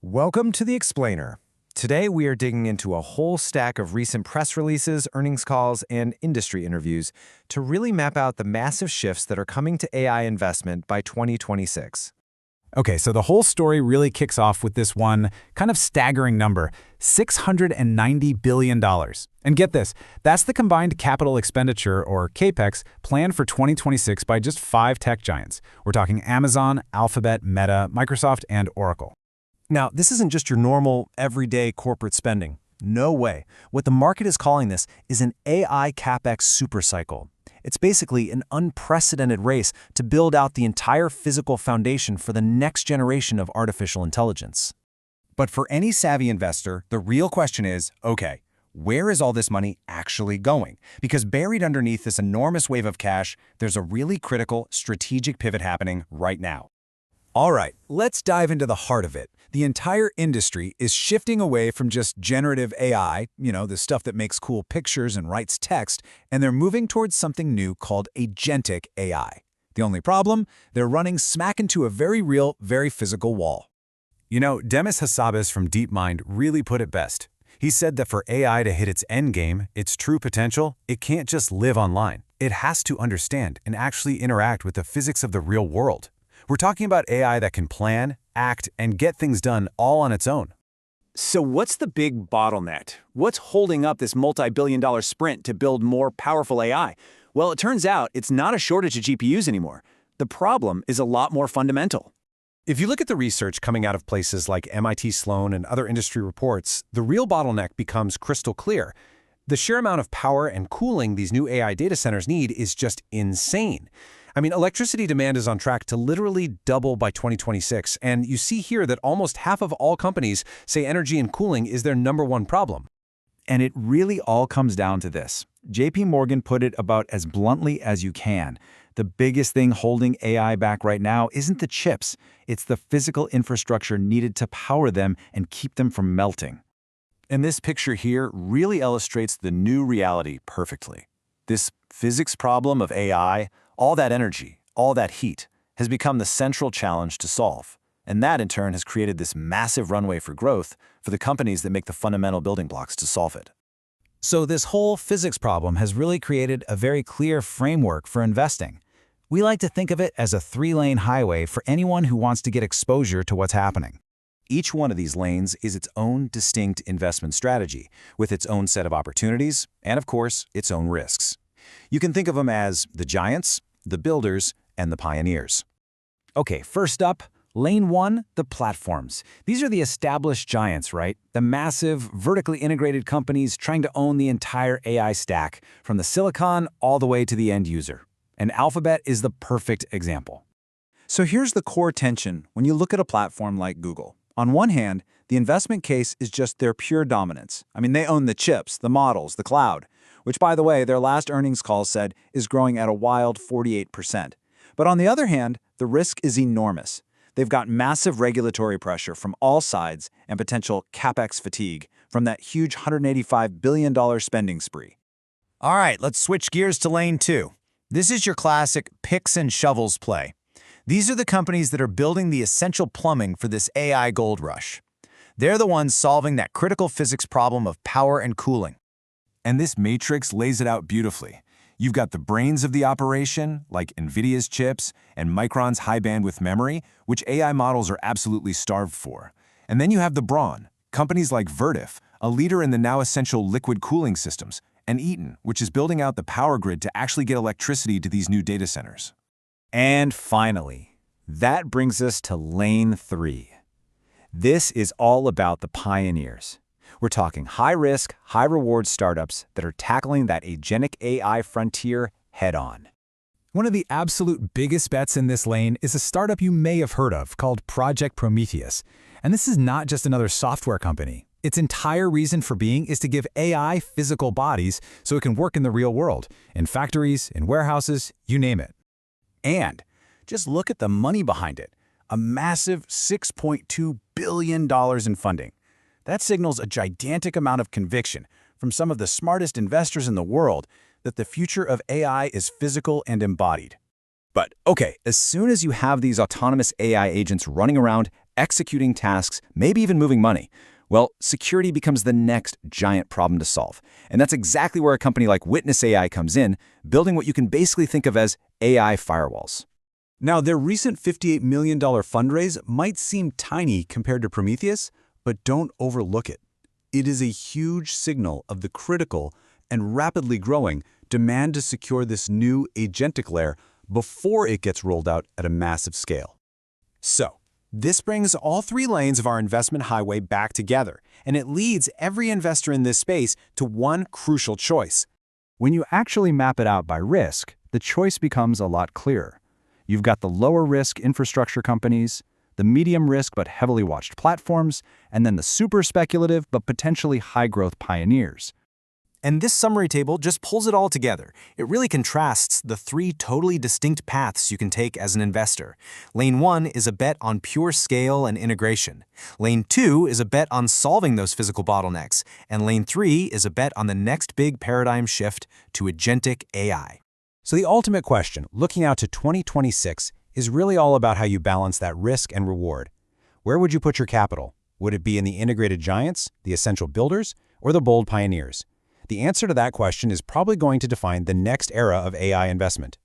Welcome to The Explainer. Today we are digging into a whole stack of recent press releases, earnings calls, and industry interviews to really map out the massive shifts that are coming to AI investment by 2026. Okay, so the whole story really kicks off with this one kind of staggering number, $690 billion. And get this, that's the combined capital expenditure, or Capex, planned for 2026 by just 5 tech giants. We're talking Amazon, Alphabet, Meta, Microsoft, and Oracle. Now, this isn't just your normal, everyday corporate spending. No way. What the market is calling this is an AI Capex Super Cycle. It's basically an unprecedented race to build out the entire physical foundation for the next generation of artificial intelligence. But for any savvy investor, the real question is, okay, where is all this money actually going? Because buried underneath this enormous wave of cash, there's a really critical strategic pivot happening right now. All right, let's dive into the heart of it. The entire industry is shifting away from just generative AI, the stuff that makes cool pictures and writes text, and they're moving towards something new called Agentic AI. The only problem? They're running smack into a very real, very physical wall. Demis Hassabis from DeepMind really put it best. He said that for AI to hit its endgame, its true potential, it can't just live online. It has to understand and actually interact with the physics of the real world. We're talking about AI that can plan, act, and get things done all on its own. So what's the big bottleneck? What's holding up this multi-billion-dollar sprint to build more powerful AI? Well, it turns out it's not a shortage of GPUs anymore. The problem is a lot more fundamental. If you look at the research coming out of places like MIT Sloan and other industry reports, the real bottleneck becomes crystal clear. The sheer amount of power and cooling these new AI data centers need is just insane. Electricity demand is on track to literally double by 2026, and you see here that almost half of all companies say energy and cooling is their #1 problem. And it really all comes down to this. JP Morgan put it about as bluntly as you can. The biggest thing holding AI back right now isn't the chips, it's the physical infrastructure needed to power them and keep them from melting. And this picture here really illustrates the new reality perfectly. This physics problem of AI, all that energy, all that heat, has become the central challenge to solve. And that, in turn, has created this massive runway for growth for the companies that make the fundamental building blocks to solve it. So this whole physics problem has really created a very clear framework for investing. We like to think of it as a 3-lane highway for anyone who wants to get exposure to what's happening. Each one of these lanes is its own distinct investment strategy, with its own set of opportunities and, of course, its own risks. You can think of them as the giants, the builders, and the pioneers. Okay, first up, Lane 1, the platforms. These are the established giants, right? The massive, vertically integrated companies trying to own the entire AI stack, from the silicon all the way to the end user. And Alphabet is the perfect example. So here's the core tension when you look at a platform like Google. On one hand, the investment case is just their pure dominance. They own the chips, the models, the cloud, which, by the way, their last earnings call said is growing at a wild 48%. But on the other hand, the risk is enormous. They've got massive regulatory pressure from all sides and potential Capex fatigue from that huge $185 billion spending spree. All right, let's switch gears to Lane 2. This is your classic picks and shovels play. These are the companies that are building the essential plumbing for this AI gold rush. They're the ones solving that critical physics problem of power and cooling. And this matrix lays it out beautifully. You've got the brains of the operation, like Nvidia's chips and Micron's high-bandwidth memory, which AI models are absolutely starved for. And then you have the brawn, companies like Vertiv, a leader in the now essential liquid cooling systems, and Eaton, which is building out the power grid to actually get electricity to these new data centers. And finally, that brings us to Lane 3. This is all about the pioneers. We're talking high-risk, high-reward startups that are tackling that agentic AI frontier head-on. One of the absolute biggest bets in this lane is a startup you may have heard of called Project Prometheus. And this is not just another software company. Its entire reason for being is to give AI physical bodies so it can work in the real world, in factories, in warehouses, you name it. And just look at the money behind it, a massive $6.2 billion in funding. That signals a gigantic amount of conviction from some of the smartest investors in the world that the future of AI is physical and embodied. But okay, as soon as you have these autonomous AI agents running around executing tasks, maybe even moving money. Well, security becomes the next giant problem to solve. And that's exactly where a company like Witness AI comes in, building what you can basically think of as AI firewalls. Now, their recent $58 million fundraise might seem tiny compared to Prometheus, but don't overlook it. It is a huge signal of the critical and rapidly growing demand to secure this new agentic layer before it gets rolled out at a massive scale. So, this brings all three lanes of our investment highway back together, and it leads every investor in this space to one crucial choice. When you actually map it out by risk, the choice becomes a lot clearer. You've got the lower-risk infrastructure companies, the medium-risk but heavily watched platforms, and then the super speculative but potentially high-growth pioneers. And this summary table just pulls it all together. It really contrasts the three totally distinct paths you can take as an investor. Lane 1 is a bet on pure scale and integration. Lane 2 is a bet on solving those physical bottlenecks. And Lane 3 is a bet on the next big paradigm shift to agentic AI. So the ultimate question, looking out to 2026, is really all about how you balance that risk and reward. Where would you put your capital? Would it be in the integrated giants, the essential builders, or the bold pioneers? The answer to that question is probably going to define the next era of AI investment.